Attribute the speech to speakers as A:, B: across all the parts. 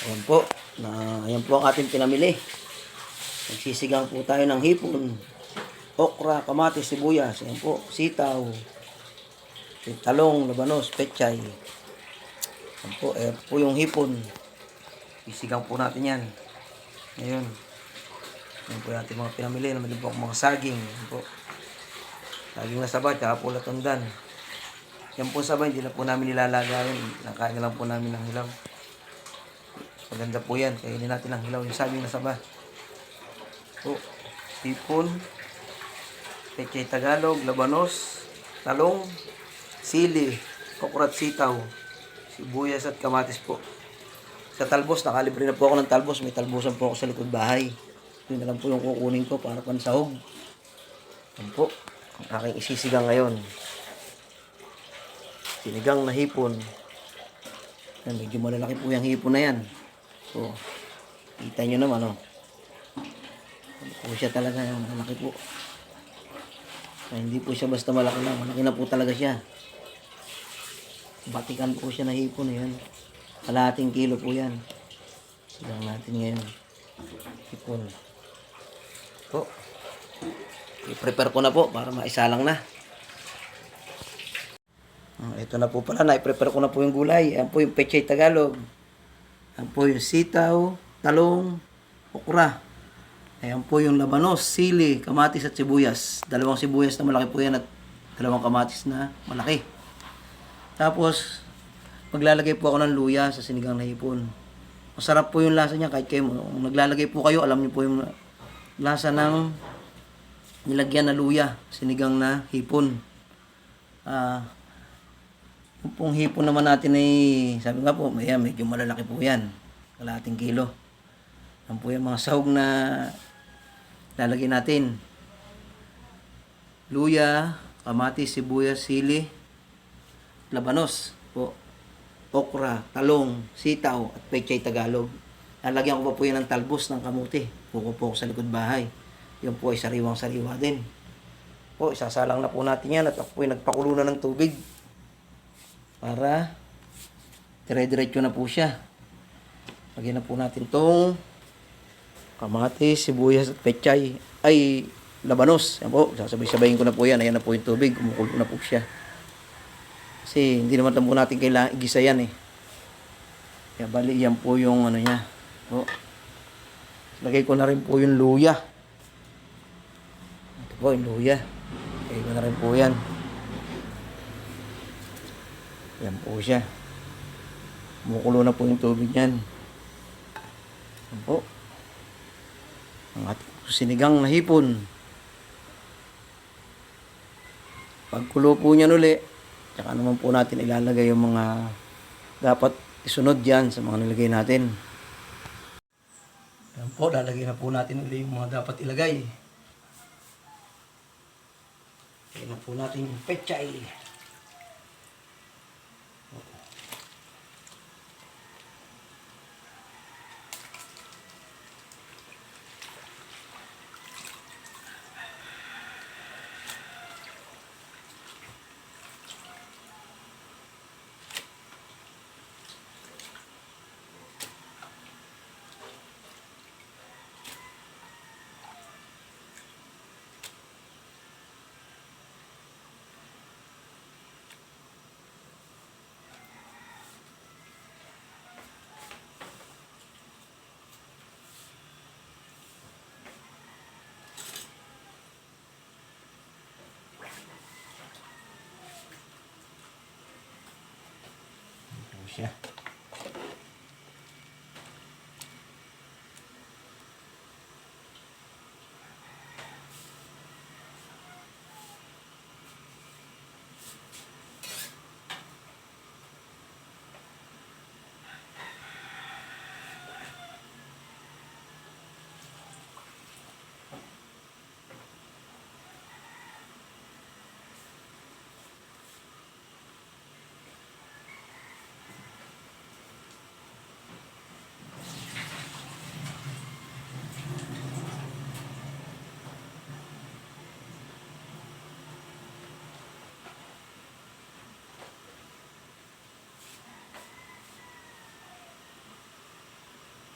A: Ayan po, ayan po ang ating pinamili. Nagsisigang po tayo ng hipon, okra, kamatis, sibuyas, ayan po, sitaw, talong, labanos, pechay. Ayan po, ayan po yung hipon. Sisigang po natin yan. Ngayon, ayan po yung ating mga pinamili. Naman po mga saging. Ayan po. Saging na saba, tsaka po latundan. Yan po sabay, hindi na po namin nilalagayin. Nakain na lang po namin ng hilaw. Maganda po yan. Kainin natin ng hilaw. Yung saging na saba. Po, hipon, pechay Tagalog, labanos, talong, sili, okra at sitaw, sibuyas at kamatis po. Sa talbos, nakalibre na po ako ng talbos. May talbosan po ako sa likod bahay. Yun na lang po yung kukunin ko para pansahog. Yan po, ang aking isisigang ngayon. Sinigang na hipon. Yan, medyo malalaki po yung hipon na yan. So, kita nyo naman, oh. Ano po siya talaga, malaki po. Hindi po siya basta malaki na. Malaki na po talaga siya. Batikan po siya na hipon, yan. Kalahating kilo po yan. Sigang natin ngayon. Hipon. Po. I-prepare ko na po para maisalang na. Ito na po pala, na-prepare ko na po yung gulay. Ayan po yung pechay Tagalog. Ayan po yung sitaw, talong, okra. Ayan po yung labanos, sili, kamatis at sibuyas. Dalawang sibuyas na malaki po yan at dalawang kamatis na malaki. Tapos, maglalagay po ako ng luya sa sinigang na hipon. Masarap po yung lasa niya kahit kayo. Kung naglalagay po kayo, alam niyo po yung lasa ng nilagyan na luya, sinigang na hipon. Yung pong hipon naman natin ay, sabi nga po, medyo malalaki po yan. Kalahating kilo. Yan po yung mga sahog na lalagay natin. Luya, kamatis, sibuyas, sili, labanos po, okra, talong, sitaw, at pechay Tagalog. Lalagyan ko pa po yan ng talbos ng kamuti. Puko po sa likod bahay. Yan po ay sariwang-sariwa din. Po, isasalang na po natin yan at ako po ay nagpakulo na ng tubig. Para dire-diretso na po siya. Lagyan na po natin tong kamatis, sibuyas at pechay. Ay, labanos. Yan po, sasabay-sabayin ko na po yan. Ayan na po yung tubig. Kumukulo na po siya. Kasi hindi naman po natin kailangan igisa yan eh. Kaya bali yan po yung ano niya. Po. Lagay ko na rin po yung luya. Ito po yung luya. Lagay ko na rin po yan. Yan po siya. Kumukulo na po yung tubig niyan. Yan po. Ang ating sinigang na hipon. Pagkulo po niyan uli, tsaka naman po natin ilalagay yung mga dapat isunod dyan sa mga nilagay natin. Yan po, lalagay na po natin uli yung mga dapat ilagay. Lagyan na po natin yung pechay. Siya.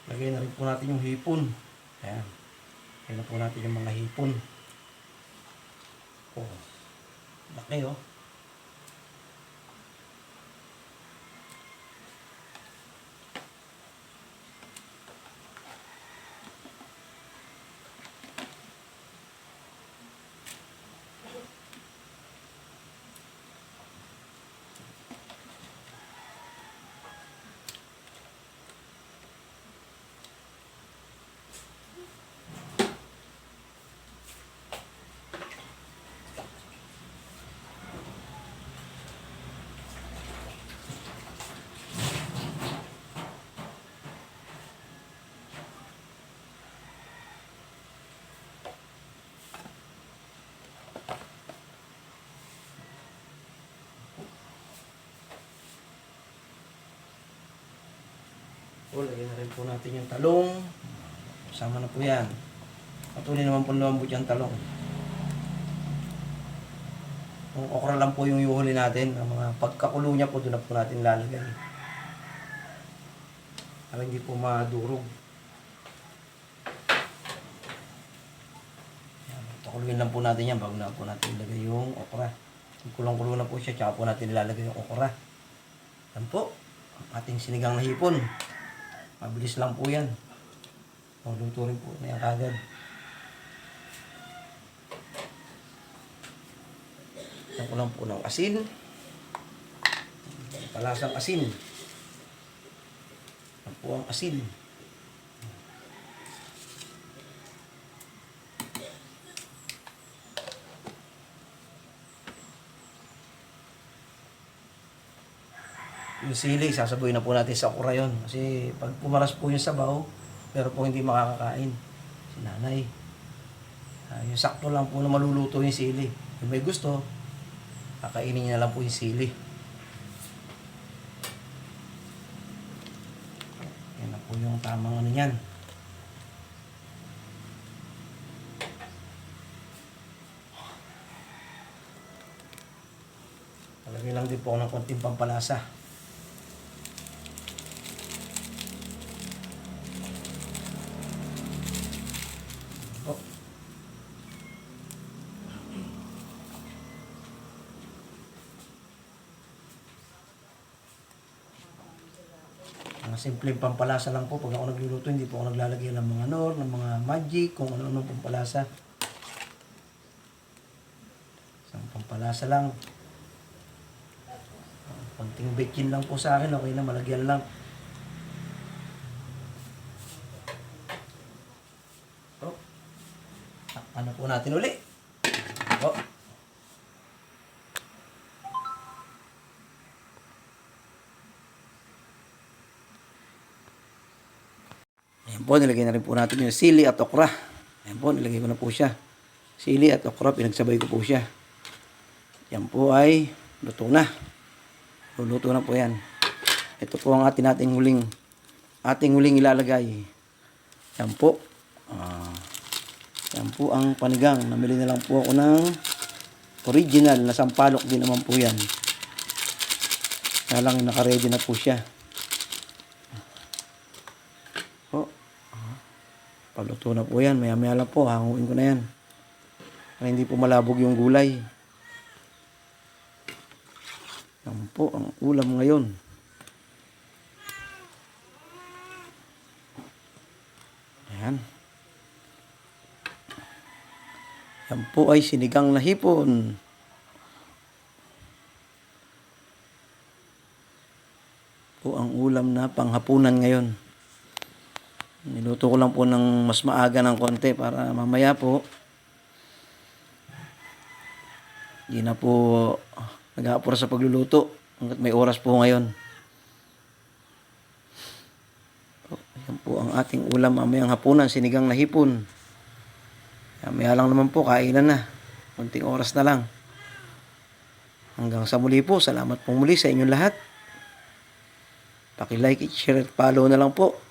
A: Lagay na rin po natin yung hipon. Ayan. Lagay na po natin yung mga hipon. Oh, laki oh. O, lagyan na rin po natin yung talong. Kasama na po yan. Patuloy naman po lumambot yung talong. Kung okra lang po yung iuhuli natin, ang mga pagkakulo niya po, doon na po natin lalagay. Para hindi po madurog. Pakuluin lang po natin yan bago na po natin ilagay yung okra. Kulong-kulo na po siya, tsaka po natin ilalagay yung okra. Yan po, ang ating sinigang na hipon. Mabilis lang po yan. Magluto rin po na yan kagad. Yan ko lang po ng asin. Palasang asin. Yan po ang asin. Yung sili, sasabuhin na po natin sa okra yun. Kasi pag pumaras po yung sabaw, pero po hindi makakakain. Si nanay. Yung sakto lang po na maluluto yung sili. Kung may gusto, kakainin niya na lang po yung sili. Yan na po yung tamang ano yan. Palagay lang din po ako ng konting pampalasa. Mga simpleng pampalasa lang po. Pag ako nagluluto, hindi po ako naglalagay ng mga nor, ng mga magic, kung ano-ano pampalasa. Isang pampalasa lang. Konting baking lang po sa akin. Okay na, malagyan lang. Oh. Ano po natin uli? Oh. Ayan po, nilagay na rin po natin yung sili at okra. Ayan po, nilagay ko na po siya. Sili at okra, pinagsabay ko po siya. Yan po ay luto na. Luluto na po yan. Ito po ang ating huling ilalagay. Yan po. Yan po ang panigang. Namili na lang po ako ng original na sampalok din naman po yan. Kaya lang naka-ready na po siya. Paluto na po yan. Maya-maya lang po. Hanguin ko na yan. Para hindi po malabog yung gulay. Yan po ang ulam ngayon. Ayan. Yan po ay sinigang na hipon. Po ang ulam na panghapunan ngayon. Niluto ko lang po ng mas maaga ng konti para mamaya po hindi na po nag-aapura sa pagluluto hanggat may oras po ngayon. Yan po ang ating ulam mamayang hapunan, sinigang na hipon. Mamaya lang naman po, kainan na. Kunting oras na lang. Hanggang sa muli po, salamat po muli sa inyong lahat. Paki-like, share at follow na lang po.